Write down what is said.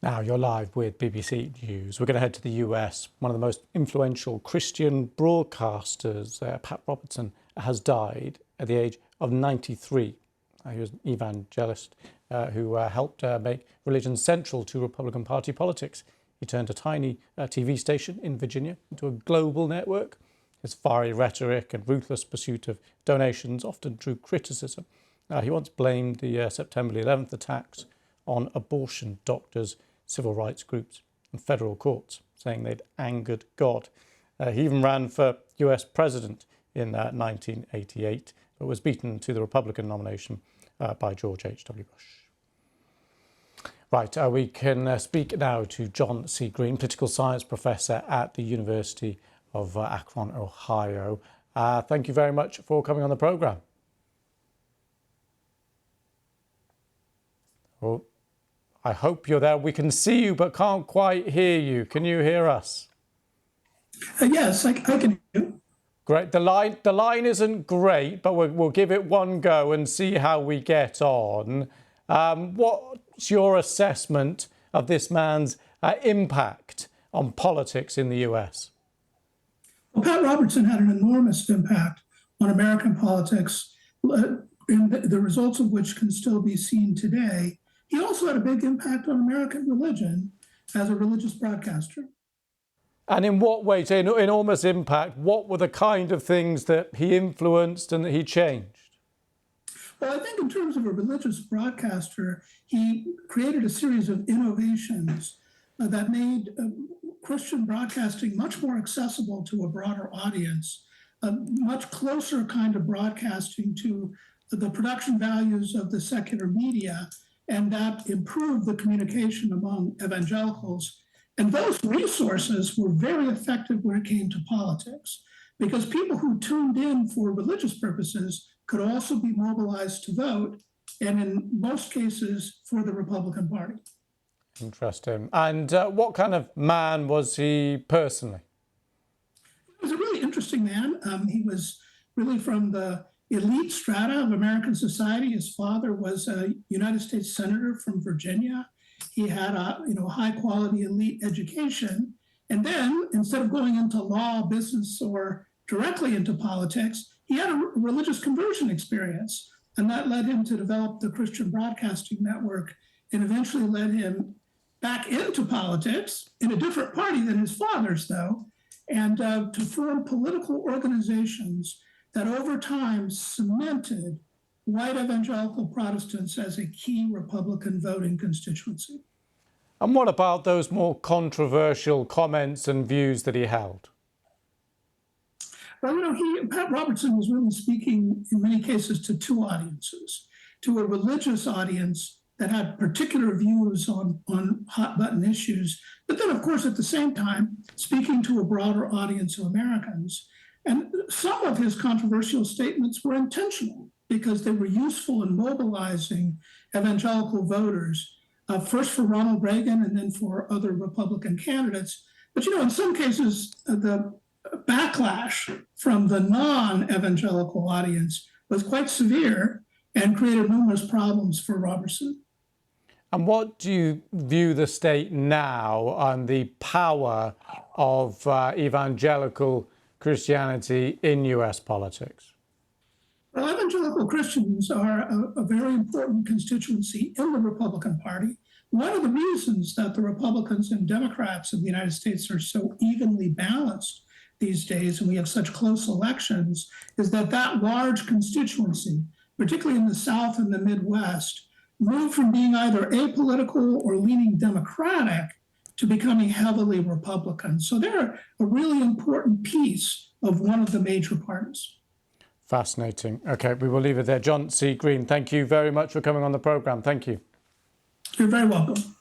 Now you're live with BBC News. We're going to head to the US. One of the most influential Christian broadcasters, Pat Robertson, has died at the age of 93. He was an evangelist who helped make religion central to Republican Party politics. He turned a tiny TV station in Virginia into a global network. His fiery rhetoric and ruthless pursuit of donations often drew criticism. He once blamed the September 11th attacks on abortion doctors, civil rights groups and federal courts, saying they'd angered God. He even ran for US president in 1988, but was beaten to the Republican nomination by George H.W. Bush. Right, we can speak now to John C. Green, political science professor at the University of Akron, Ohio. Thank you very much for coming on the programme. Well, I hope you're there. We can see you, but can't quite hear you. Can you hear us? Yes, I can hear you. Great. The line isn't great, but we'll give it one go and see how we get on. What's your assessment of this man's impact on politics in the US? Well, Pat Robertson had an enormous impact on American politics, the results of which can still be seen today. He also had a big impact on American religion as a religious broadcaster. And in what way, say, enormous impact, what were the kind of things that he influenced and that he changed? Well, I think in terms of a religious broadcaster, he created a series of innovations that made Christian broadcasting much more accessible to a broader audience, a much closer kind of broadcasting to the production values of the secular media, and that improved the communication among evangelicals. And those resources were very effective when it came to politics, because people who tuned in for religious purposes could also be mobilized to vote, and in most cases for the Republican Party. Interesting. And what kind of man was he personally? He was a really interesting man. He was really from the elite strata of American society. His father was a United States Senator from Virginia. He had a high quality elite education. And then instead of going into law, business, or directly into politics, he had a religious conversion experience. And that led him to develop the Christian Broadcasting Network, and eventually led him back into politics in a different party than his father's, though, and to form political organizations that over time cemented white evangelical Protestants as a key Republican voting constituency. And what about those more controversial comments and views that he held? Well, Pat Robertson was really speaking in many cases to two audiences, to a religious audience that had particular views on hot button issues, but then, of course, at the same time, speaking to a broader audience of Americans. And some of his controversial statements were intentional because they were useful in mobilizing evangelical voters, first for Ronald Reagan and then for other Republican candidates. But, in some cases, the backlash from the non-evangelical audience was quite severe and created numerous problems for Robertson. And what do you view the state now on the power of evangelical Christianity in US politics? Well, evangelical Christians are a very important constituency in the Republican Party. One of the reasons that the Republicans and Democrats in the United States are so evenly balanced these days, and we have such close elections, is that large constituency, particularly in the South and the Midwest, moved from being either apolitical or leaning Democratic to becoming heavily Republican. So they're a really important piece of one of the major parties. Fascinating. Okay, we will leave it there. John C. Green, thank you very much for coming on the programme. Thank you. You're very welcome.